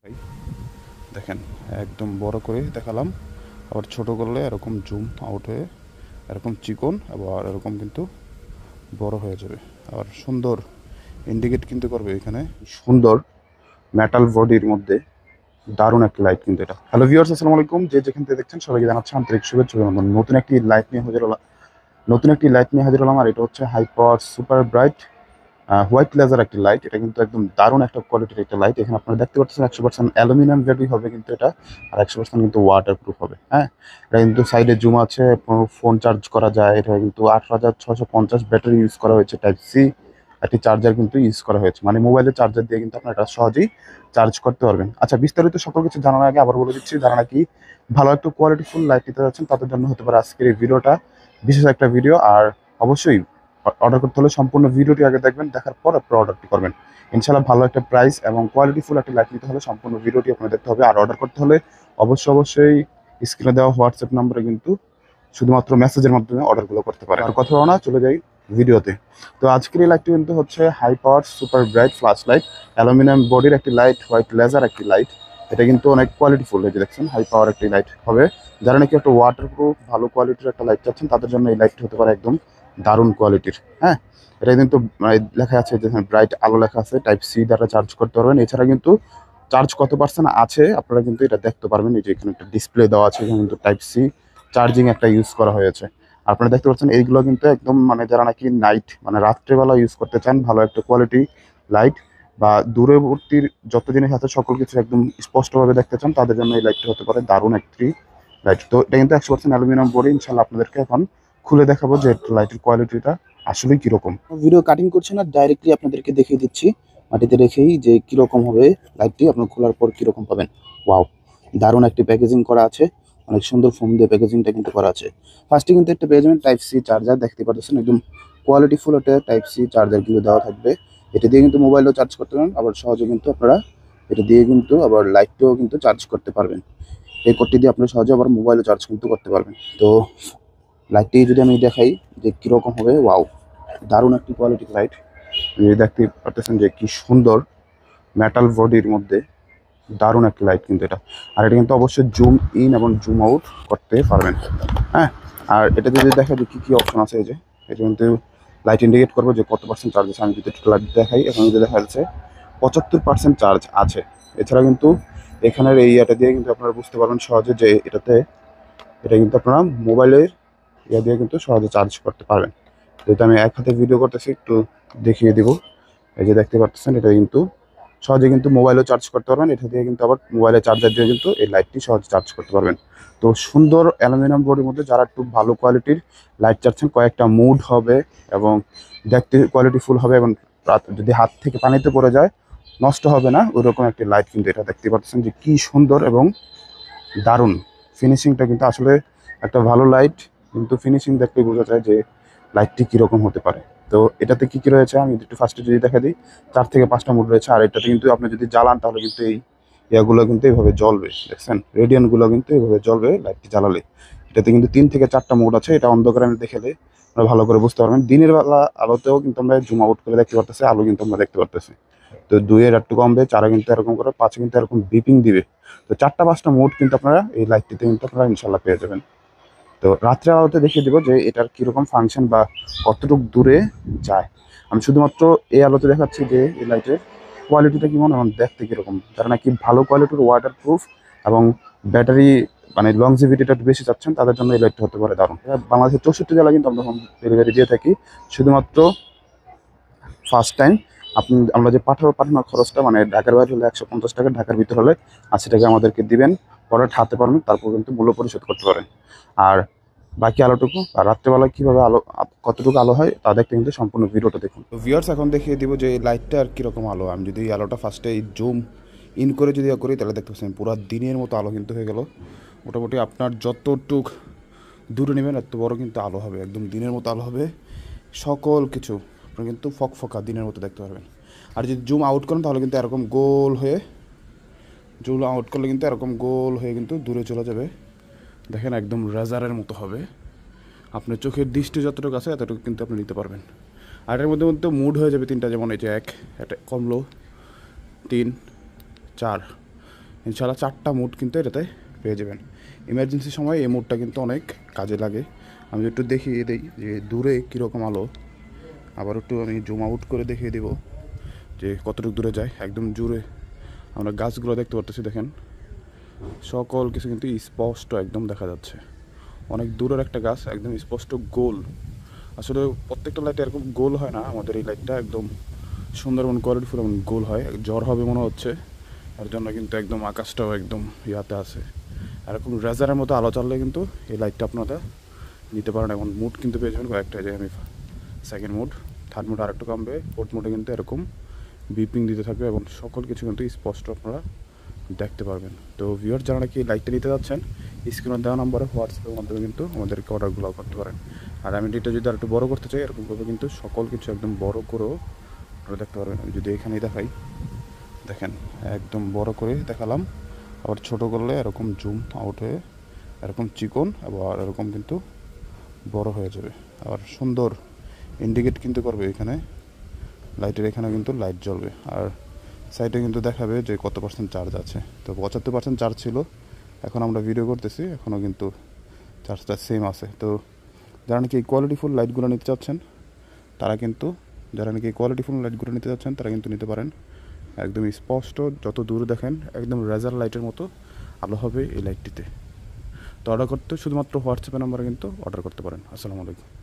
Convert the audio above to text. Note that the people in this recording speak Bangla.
ভাই দেখেন একদম বড় করে দেখালাম, আবার ছোট করলে এরকম জুম আউট হয়ে এরকম চিকন আবার এরকম কিন্তু বড় হয়ে যাবে। আর সুন্দর ইন্ডিকেট কিন্তু করবে এখানে, সুন্দর মেটাল বডির মধ্যে দারুণ একটা লাইট কিন্তু এটা। হ্যালো ভিউয়ার্স, আসসালামু আলাইকুম। যে যেখান থেকে দেখছেন সবাইকে জানাচ্ছি আন্তরিক শুভেচ্ছা ও অভিনন্দন। নতুন একটি লাইট নিয়ে হাজির হলাম, আর এটা হচ্ছে high power super bright white laser একটি লাইট। এটা কিন্তু একদম দারুণ একটা কোয়ালিটির একটা লাইট। এখানে আপনারা দেখতে পাচ্ছেন 100% অ্যালুমিনিয়াম গ্রেডই হবে কিন্তু এটা, আর 100% কিন্তু ওয়াটার প্রুফ হবে। হ্যাঁ, এটা কিন্তু সাইডে জুম আছে, ফোন চার্জ করা যায়। এটা কিন্তু 8650 ব্যাটারি ইউজ করা হয়েছে, টাইপ সি একটি চার্জার কিন্তু ইউজ করা হয়েছে, মানে মোবাইলের চার্জার দিয়ে কিন্তু আপনারা এটা সহজেই চার্জ করতে পারবেন। আচ্ছা, বিস্তারিত সকল কিছু জানার আগে আবার বলে দিচ্ছি, যারা নাকি ভালো একটা কোয়ালিটিফুল লাইট নিতে যাচ্ছেন তাদের জন্য হতে পারে আজকের এই ভিডিওটা বিশেষ একটা ভিডিও। আর অবশ্যই অর্ডার করতে হলে সম্পূর্ণ ভিডিওটি আগে দেখবেন, দেখার পর আপনারা অর্ডারটি করবেন। ইনশাআল্লাহ ভালো একটা প্রাইস এবং কোয়ালিটিফুল একটা লাইট নিতে হলে সম্পূর্ণ ভিডিওটি আপনাদের দেখতে হবে। আর অর্ডার করতে হলে অবশ্যই স্ক্রিনে দেওয়া হোয়াটসঅ্যাপ নম্বরে কিন্তু শুধুমাত্র মেসেজের মাধ্যমে অর্ডারগুলো করতে পারে। আর কথা না চলে যাই ভিডিওতে। তো আজকের এই লাইটটি কিন্তু হচ্ছে high power super bright flash light, aluminium বডির একটি লাইট, হোয়াইট লেজার একটি লাইট। এটা কিন্তু অনেক কোয়ালিটিফুল, এই যে দেখছেন হাই পাওয়ার একটি লাইট হবে। যারা নাকি একটা ওয়াটারপ্রুফ ভালো কোয়ালিটির একটা লাইট চাচ্ছেন তাদের জন্য এই লাইটটি হতে পারে একদম দারুণ কোয়ালিটির। হ্যাঁ, এটা কিন্তু লেখা আছে যেখানে ব্রাইট আলো লেখা আছে, টাইপ সি দ্বারা চার্জ করতে পারবেন। এছাড়া কিন্তু চার্জ কত পার্সেন্ট আছে আপনারা কিন্তু এটা দেখতে পারবেন। এই যে এখানে একটা ডিসপ্লে দেওয়া আছে, এখানে কিন্তু টাইপ সি চার্জিং একটা ইউজ করা হয়েছে। আপনারা দেখতে পাচ্ছেন এইগুলো কিন্তু একদম মানে যারা নাকি নাইট মানে রাত্রেবেলা ইউজ করতে চান, ভালো একটা কোয়ালিটি লাইট বা দূরবর্তীর যত জিনিস আছে সকল কিছু একদম স্পষ্টভাবে দেখতে চান, তাদের জন্য এই লাইটটা হতে পারে দারুণ একটি লাইট। তো এটা কিন্তু 100% অ্যালুমিনিয়াম বডি। ইনশাল্লাহ আপনাদেরকে এখন খুলে দেখাবো যে লাইটের কোয়ালিটিটা আসলে কিরকম। ভিডিও কাটিং করছি না, ডাইরেক্টলি আপনাদেরকে দেখিয়ে দিচ্ছি মাটিতে রেখেই যে কিরকম হবে লাইটটি আপনার খোলার পর কিরকম পাবেন। ওয়াও, দারুণ একটি প্যাকেজিং করা আছে, অনেক সুন্দর ফোম দিয়ে প্যাকেজিংটা কিন্তু করা আছে। ফার্স্টে কিন্তু একটা পেয়ে যাবেন টাইপ সি চার্জার, দেখতে পাচ্ছেন একদম কোয়ালিটিফুল একটা টাইপ সি চার্জার কিন্তু দেওয়া থাকবে। এটা দিয়ে কিন্তু মোবাইলও চার্জ করতে পারেন, আবার সহজে কিন্তু আপনারা এটা দিয়ে কিন্তু আবার লাইটটাও কিন্তু চার্জ করতে পারবেন। এই কোডটি দিয়ে আপনারা সহজে আবার মোবাইলও চার্জ কিন্তু করতে পারবেন। তো লাইটটি যদি আমি দেখাই যে কীরকম হবে, ওয়াও, দারুণ একটি কোয়ালিটির লাইট। দেখতে পারতেছেন যে কি সুন্দর মেটাল বডির মধ্যে দারুণ একটা লাইট কিন্তু এটা। আর এটা কিন্তু অবশ্যই জুম ইন এবং জুম আউট করতে পারবেন। হ্যাঁ, আর এটা যদি দেখা যায় কী কী অপশন আছে, এই যে এটা কিন্তু লাইট ইন্ডিকেট করবো যে কত পার্সেন্ট চার্জ আছে। আমি যদি একটু লাইট দেখাই, এখন যদি দেখা যাচ্ছে 75% চার্জ আছে। এছাড়া কিন্তু এখানের এই ইয়েটা দিয়ে কিন্তু আপনারা বুঝতে পারবেন সহজে যে এটা কিন্তু আপনারা মোবাইলের ইয়ে দিয়ে কিন্তু সহজে চার্জ করতে পারবেন। যেহেতু আমি এক হাতে ভিডিও করতেছি, একটু দেখিয়ে দিব। এই যে দেখতে পাচ্ছেন এটা কিন্তু সহজে কিন্তু মোবাইলও চার্জ করতে পারবেন। এটা দিয়ে কিন্তু আবার মোবাইলের চার্জার দিয়ে কিন্তু এই লাইটটি সহজে চার্জ করতে পারবেন। তো সুন্দর অ্যালুমিনিয়াম বডির মধ্যে যারা একটু ভালো কোয়ালিটির লাইট চাচ্ছেন, কয়েকটা মুড হবে এবং দেখতে কোয়ালিটিফুল হবে, এবং যদি হাত থেকে পানিতে পড়ে যায় নষ্ট হবে না, ওইরকম একটি লাইট কিন্তু এটা। দেখতে পাচ্ছেন যে কি সুন্দর এবং দারুণ ফিনিশিংটা কিন্তু আসলে একটা ভালো লাইট কিন্তু ফিনিশিং দেখলেই বোঝা যায় যে লাইটটি কীরকম হতে পারে। তো এটাতে কী কী রয়েছে আমি একটু ফার্স্টে যদি দেখা দিই, 4 থেকে 5টা মোড রয়েছে। আর এটাতে কিন্তু আপনি যদি জ্বালান তাহলে কিন্তু এই ইয়াগুলো কিন্তু এইভাবে জ্বলবে, দেখছেন রেডিয়ানগুলো কিন্তু এইভাবে জ্বলবে লাইটটি জ্বালালে। এটাতে কিন্তু 3 থেকে 4টা মোড আছে, এটা অন্ধকারে দেখলে আমরা ভালো করে বুঝতে পারবেন। দিনের বেলা আলোতেও কিন্তু আমরা জুম আউট করে দেখতে পারতেছি, আলো কিন্তু আমরা দেখতে পারতেছি। তো 2-এর একটু কমবে, 4-এ কিন্তু এরকম করে, 5-এ কিন্তু এরকম বিপিং দিবে। তো 4টা 5টা মোড কিন্তু আপনারা এই লাইটটিতে কিন্তু আপনারা ইনশাল্লাহ পেয়ে যাবেন। তো রাত্রে আলোতে দেখিয়ে দিব যে এটার কীরকম ফাংশন বা কতটুকু দূরে যায়। আমি শুধুমাত্র এই আলোতে দেখাচ্ছি যে এই লাইটের কোয়ালিটিটা কেমন এবং দেখতে কীরকম। যারা নাকি ভালো কোয়ালিটির ওয়াটার প্রুফ এবং ব্যাটারি মানে লংজিভিটিটা একটু বেশি চাচ্ছেন তাদের জন্য এই লাইটটা হতে পারে দারুণ। বাংলাদেশের 64 জেলা কিন্তু আমরা হোম ডেলিভারি দিয়ে থাকি। শুধুমাত্র ফার্স্ট টাইম আমরা যে পাঠানোর খরচটা মানে ঢাকার বাইরে হলে 150 টাকা, ঢাকার ভিতর হলে 80 টাকা আমাদেরকে দিবেন, পরে হাতে পারবেন, তারপর কিন্তু মূল্য পরিশোধ করতে পারেন। আর বাকি আলোটুকু আর রাত্রেবেলা কীভাবে আলো কতটুকু আলো হয় তা দেখতে কিন্তু সম্পূর্ণ ভিডিওটা দেখুন। তো ভিউয়ার্স, এখন দেখিয়ে দিব যে এই লাইটটা আর কীরকম আলো। আমি যদি এই আলোটা ফার্স্টে জুম ইন করে যদি করি তাহলে দেখতে পাচ্ছেন পুরো দিনের মতো আলো কিন্তু হয়ে গেল। মোটামুটি আপনার যতটুক দূরে নেবেন এত বড় কিন্তু আলো হবে, একদম দিনের মতো আলো হবে। সকল কিছু আপনারা কিন্তু ফকফকা দিনের মতো দেখতে পারবেন। আর যদি জুম আউট করেন তাহলে কিন্তু এরকম গোল হয়ে, জুম আউট করলে কিন্তু এরকম গোল হয়ে কিন্তু দূরে চলে যাবে। দেখেন একদম রেজারের মতো হবে। আপনার চোখের দৃষ্টি যতটুকু আছে এতটুকু কিন্তু আপনি নিতে পারবেন। আর এর মধ্যে মধ্যে মুড হয়ে যাবে 3টা, যেমন এই যে 1, এটা কমলো 3, 4, ইনশাআল্লাহ 4টা মুড কিন্তু এটাতে পেয়ে যাবেন। ইমার্জেন্সি সময় এই মুডটা কিন্তু অনেক কাজে লাগে। আমি একটু দেখিয়ে দিই যে দূরে কীরকম আলো, আবার একটু আমি জুম আউট করে দেখিয়ে দেব যে কতটুকু দূরে যায়। একদম জুড়ে আমরা গাছগুলো দেখতে পারতেছি, দেখেন সকল কিছু কিন্তু স্পষ্ট একদম দেখা যাচ্ছে। অনেক দূরের একটা গাছ, একদম স্পষ্ট গোল। আসলে প্রত্যেকটা লাইট এরকম গোল হয় না, আমাদের এই লাইটটা একদম সুন্দরবন কোয়ালিটিফুল এমন গোল হয়। জ্বর হবে মনে হচ্ছে, এর জন্য কিন্তু একদম আকাশটাও একদম ইয়াতে আছে। এরকম রেজারের মতো আলো চাললে কিন্তু এই লাইটটা আপনারা নিতে পারেন। এখন মুড কিন্তু পেয়ে যাবেন কয়েকটা, যে আমি সেকেন্ড মুড, থার্ড মুড আরেকটু কমবে, ফোর্থ মুডে কিন্তু এরকম বিপিং দিতে থাকবে এবং সকল কিছু কিন্তু স্পষ্ট আপনারা দেখতে পারবেন। তো ভিউয়ার যারা নাকি এই লাইটটা নিতে যাচ্ছেন, স্ক্রিনে দেওয়া নম্বরে হোয়াটসঅ্যাপের মাধ্যমে কিন্তু আমাদেরকে অর্ডারগুলো করতে পারেন। আর আমি এটা যদি আর একটু বড়ো করতে চাই, এরকমভাবে কিন্তু সকল কিছু একদম বড় করেও আপনারা দেখতে পারবেন। আমি যদি এখানেই দেখাই, দেখেন একদম বড় করে দেখালাম, আবার ছোট করলে এরকম জুম আউট হয়ে এরকম চিকন আবার এরকম কিন্তু বড় হয়ে যাবে। আর সুন্দর ইন্ডিকেট কিন্তু করবে এখানে, লাইটের এখানে কিন্তু লাইট জ্বলবে। আর সাইডে কিন্তু দেখাবে যে কত % চার্জ আছে। তো 75% চার্জ ছিল, এখন আমরা ভিডিও করতেছি, এখনও কিন্তু চার্জটা সেম আছে। তো যারা নাকি এই কোয়ালিটিফুল লাইটগুলো নিতে চাচ্ছেন তারা কিন্তু নিতে পারেন। একদম স্পষ্ট, যত দূর দেখেন একদম রেজার লাইটের মতো আলো হবে এই লাইটটিতে। তো অর্ডার করতে শুধুমাত্র হোয়াটসঅ্যাপে নাম্বারে কিন্তু অর্ডার করতে পারেন। আসসালামু আলাইকুম।